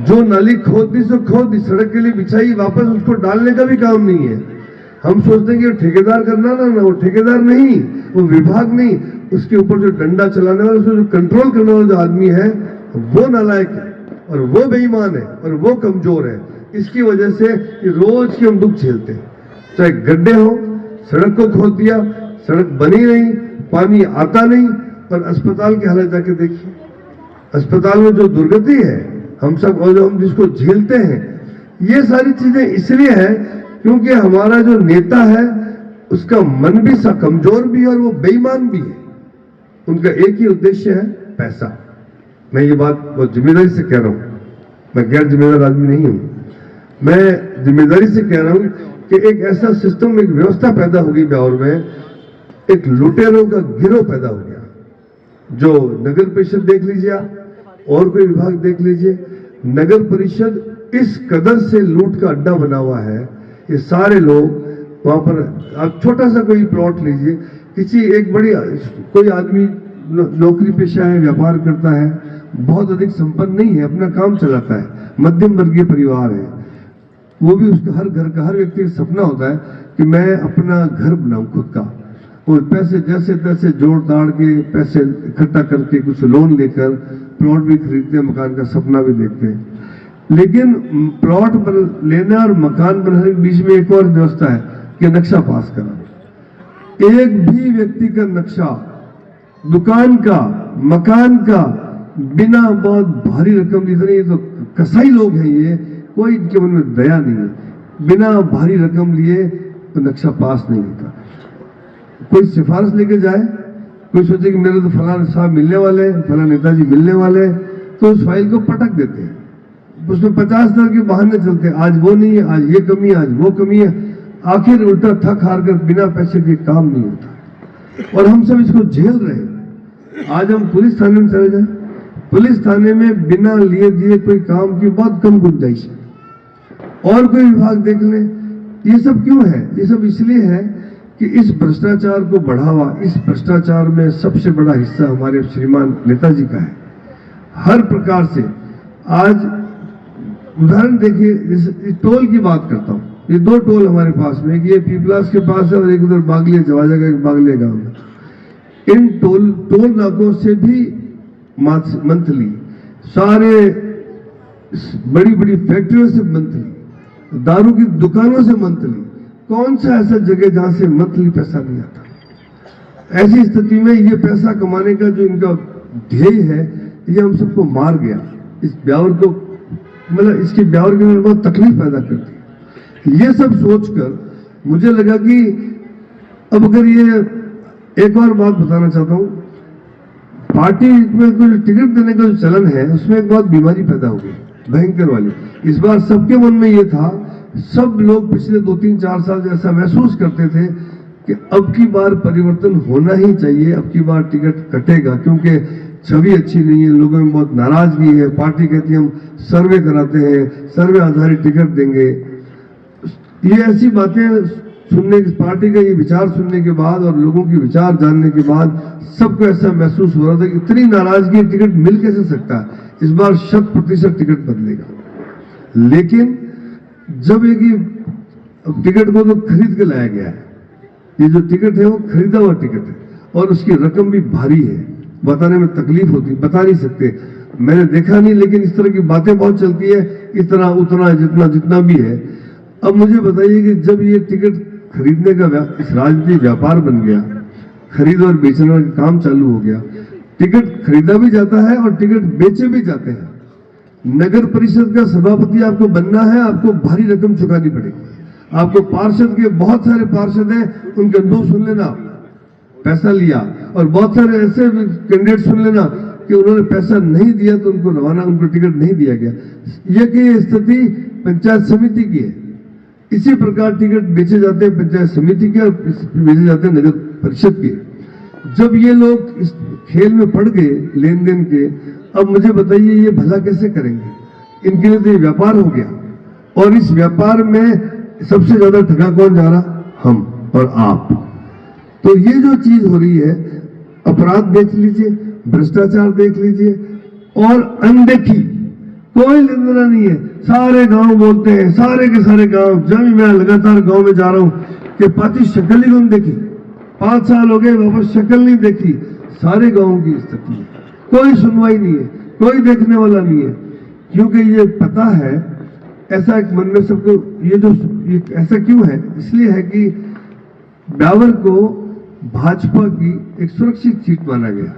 जो नाली खोद दी सो खोद दी, सड़क के लिए बिछाई, वापस उसको डालने का भी काम नहीं है। हम सोचते हैं कि ठेकेदार करना ना, वो ठेकेदार नहीं, वो विभाग नहीं, उसके ऊपर जो डंडा चलाने वाला, उसको जो कंट्रोल करने वाला जो आदमी है वो नालायक है और वो बेईमान है और वो कमजोर है। इसकी वजह से रोज के हम दुख झेलते हैं। चाहे गड्ढे हो, सड़क को खोद दिया, सड़क बनी नहीं, पानी आता नहीं, और अस्पताल की हालत जाके देखिए। अस्पताल में जो दुर्गति है हम सब, और जो हम जिसको झेलते हैं, ये सारी चीजें इसलिए है क्योंकि हमारा जो नेता है उसका मन भी सा कमजोर भी है और वो बेईमान भी है। उनका एक ही उद्देश्य है, पैसा। मैं ये बात बहुत जिम्मेदारी से कह रहा हूं, मैं गैर जिम्मेदार आदमी नहीं हूं। मैं जिम्मेदारी से कह रहा हूं कि एक ऐसा सिस्टम, एक व्यवस्था पैदा होगी ब्यावर में, एक लुटेरों का गिरोह पैदा हो गया। जो नगर परिषद देख लीजिए आप, और कोई विभाग देख लीजिए, नगर परिषद इस कदर से लूट का अड्डा बना हुआ है। ये सारे लोग वहां पर, आप छोटा सा कोई प्लॉट लीजिए, किसी एक बड़ी, कोई आदमी नौकरी पेशा है, व्यापार करता है, बहुत अधिक संपन्न नहीं है, अपना काम चलाता है, मध्यम वर्गीय परिवार है, वो भी उसका, हर घर का, हर व्यक्ति का सपना होता है कि मैं अपना घर बनाऊं खुद का, और पैसे जैसे तैसे जोड़ ताड़ के पैसे इकट्ठा करके कुछ लोन लेकर प्लॉट भी खरीदते हैं, मकान का सपना भी देखते हैं। लेकिन प्लॉट लेना और मकान बनाने के बीच में एक और व्यवस्था है कि नक्शा पास करा। एक भी व्यक्ति का नक्शा, दुकान का, मकान का, बिना बहुत भारी रकम, इतनी, ये तो कसाई लोग हैं, ये कोई इनके मन में दया नहीं है, बिना भारी रकम लिए तो नक्शा पास नहीं होता। कोई सिफारिश लेके जाए, कोई सोचे कि मेरे तो फलाना साहब मिलने वाले हैं, फलाना नेताजी मिलने वाले हैं, तो उस फाइल को पटक देते हैं। उसमें 50 तरह के बहाने चलते हैं, आज वो नहीं है, आज ये कमी है, आज वो कमी है। आखिर उल्टा थक हार कर बिना पैसे के काम नहीं होता, और हम सब इसको झेल रहे हैं। आज हम पुलिस थाने में चले जाए, पुलिस थाने में बिना लिए दिए कोई काम की बहुत कम गुंजाइश है। और कोई विभाग देख ले, ये सब क्यों है? ये सब इसलिए है कि इस भ्रष्टाचार को बढ़ावा, इस भ्रष्टाचार में सबसे बड़ा हिस्सा हमारे श्रीमान नेताजी का है, हर प्रकार से। आज उदाहरण देखिए, इस टोल की बात करता हूँ, ये 2 टोल हमारे पास में, ये पीपलास के पास है और एक उधर बागलिया, जवाजा का एक बागलिया गांव में। इन टोल नाकों से भी मंथली, सारे बड़ी बड़ी फैक्ट्रियों से मंथली, दारू की दुकानों से मंथली, कौन सा ऐसा जगह जहां से मंथली पैसा नहीं आता? ऐसी स्थिति में ये पैसा कमाने का जो इनका ध्येय है, ये हम सबको मार गया। इस ब्यावर को, मतलब इसके ब्यावर के अंदर बहुत तकलीफ पैदा करती है। ये सब सोचकर मुझे लगा कि अब अगर ये, एक और बात बताना चाहता हूं, पार्टी में कुछ टिकट देने का जो चलन है, उसमें एक बहुत बीमारी पैदा हो गई, भयंकर वाली। इस बार सबके मन में ये था, सब लोग पिछले 2-3-4 साल जैसा महसूस करते थे कि अब की बार परिवर्तन होना ही चाहिए, अब की बार टिकट कटेगा, क्योंकि छवि अच्छी नहीं है, लोगों में बहुत नाराजगी है। पार्टी कहती है हम सर्वे कराते हैं, सर्वे आधारित टिकट देंगे। ये ऐसी बातें सुनने, पार्टी का ये विचार सुनने के बाद और लोगों के विचार जानने के बाद सबको ऐसा महसूस हो रहा था कि इतनी नाराजगी, टिकट मिल कैसे सकता है? इस बार 100% टिकट बदलेगा। लेकिन जब एक टिकट को तो खरीद के लाया गया है, ये जो टिकट है वो खरीदा हुआ टिकट है, और उसकी रकम भी भारी है, बताने में तकलीफ होती, बता नहीं सकते, मैंने देखा नहीं, लेकिन इस तरह की बातें बहुत चलती है, इतना उतना जितना जितना भी है। अब मुझे बताइए कि जब ये टिकट खरीदने का इस राजनीतिक व्यापार बन गया, खरीद और बेचने का काम चालू हो गया, टिकट खरीदा भी जाता है और टिकट बेचे भी जाते हैं। नगर परिषद का सभापति आपको बनना है, आपको भारी रकम चुकानी पड़ेगी। आपको पार्षद के, बहुत सारे पार्षद हैं, उनके अनुभव सुन लेना, पैसा लिया, और बहुत सारे ऐसे कैंडिडेट सुन लेना कि उन्होंने पैसा नहीं दिया तो उनको रवाना, उनको टिकट नहीं दिया गया। ये स्थिति पंचायत समिति की है। इसी प्रकार टिकट बेचे जाते हैं पंचायत समिति के और बेचे जाते हैं नगर परिषद के। जब ये लोग इस खेल में पड़ गए लेन देन के, अब मुझे बताइए ये भला कैसे करेंगे? इनके लिए तो ये व्यापार हो गया, और इस व्यापार में सबसे ज्यादा ठगा कौन जा रहा? हम और आप। तो ये जो चीज हो रही है, अपराध देख लीजिए, भ्रष्टाचार देख लीजिए, और अनदेखी, कोई लेना देना नहीं है। सारे गांव बोलते हैं, सारे के सारे गांव, जब मैं लगातार गांव में जा रहा हूं कि पार्टी शक्ल ही नहीं देखी, 5 साल हो गए वापस शक्ल नहीं देखी। सारे गांव की स्थिति है, कोई सुनवाई नहीं है, कोई देखने वाला नहीं है, क्योंकि ये पता है, ऐसा एक मन में सबको ये ऐसा क्यों है, इसलिए है कि ब्यावर को भाजपा की एक सुरक्षित सीट माना गया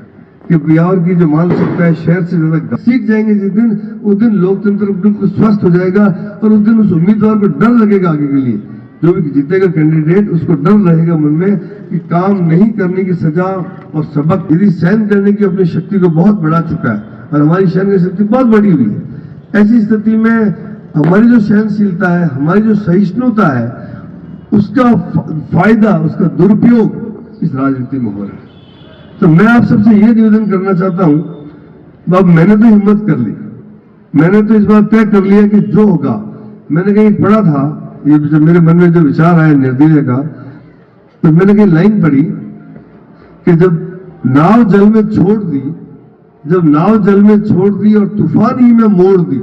कि ब्यावर की जो मानसिकता है शहर से ज्यादा सीख जाएंगे जिस दिन, उस दिन लोकतंत्र बिल्कुल स्वस्थ हो जाएगा और उस दिन उस उम्मीदवार को डर लगेगा आगे के लिए, जो भी जीतेगा कैंडिडेट उसको डर रहेगा मन में कि काम नहीं करने की सजा और सबक यदि सहन करने की अपनी शक्ति को बहुत बढ़ा चुका है और हमारी सहन की शक्ति बहुत बढ़ी हुई है। ऐसी स्थिति में हमारी जो सहनशीलता है, हमारी जो सहिष्णुता है, उसका फायदा, उसका दुरुपयोग इस राजनीति में हो रहा है। तो मैं आप सबसे ये निवेदन करना चाहता हूं, अब मैंने तो हिम्मत कर ली, मैंने तो इस बात तय कर लिया कि जो होगा, मैंने कहीं पढ़ा था, ये जब मेरे मन में जो विचार आया निर्दलीय का, तो मैंने कहीं लाइन पढ़ी कि जब नाव जल में छोड़ दी, जब नाव जल में छोड़ दी और तूफान ही में मोड़ दी,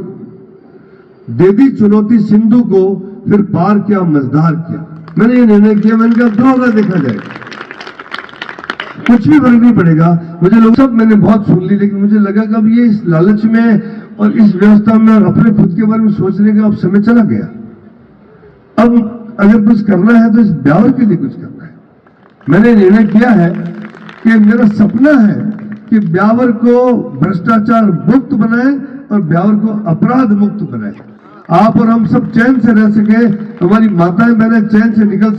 दे दी चुनौती सिंधु को, फिर पार किया मझधार किया। मैंने ये निर्णय किया, मैंने कहा जो होगा देखा जाएगा, कुछ भी फर्क नहीं पड़ेगा। मुझे लोग सब मैंने बहुत सुन ली, लेकिन मुझे लगा कि अब ये इस लालच में और इस व्यवस्था में और अपने खुद के बारे में सोचने का अब समय चला गया। अब अगर कुछ करना है तो इस ब्यावर के लिए कुछ करना है। मैंने निर्णय किया है कि मेरा सपना है कि ब्यावर को भ्रष्टाचार मुक्त बनाए और ब्यावर को अपराध मुक्त बनाए। आप और हम सब चैन से रह सके, हमारी माताएं बहनें चैन से निकल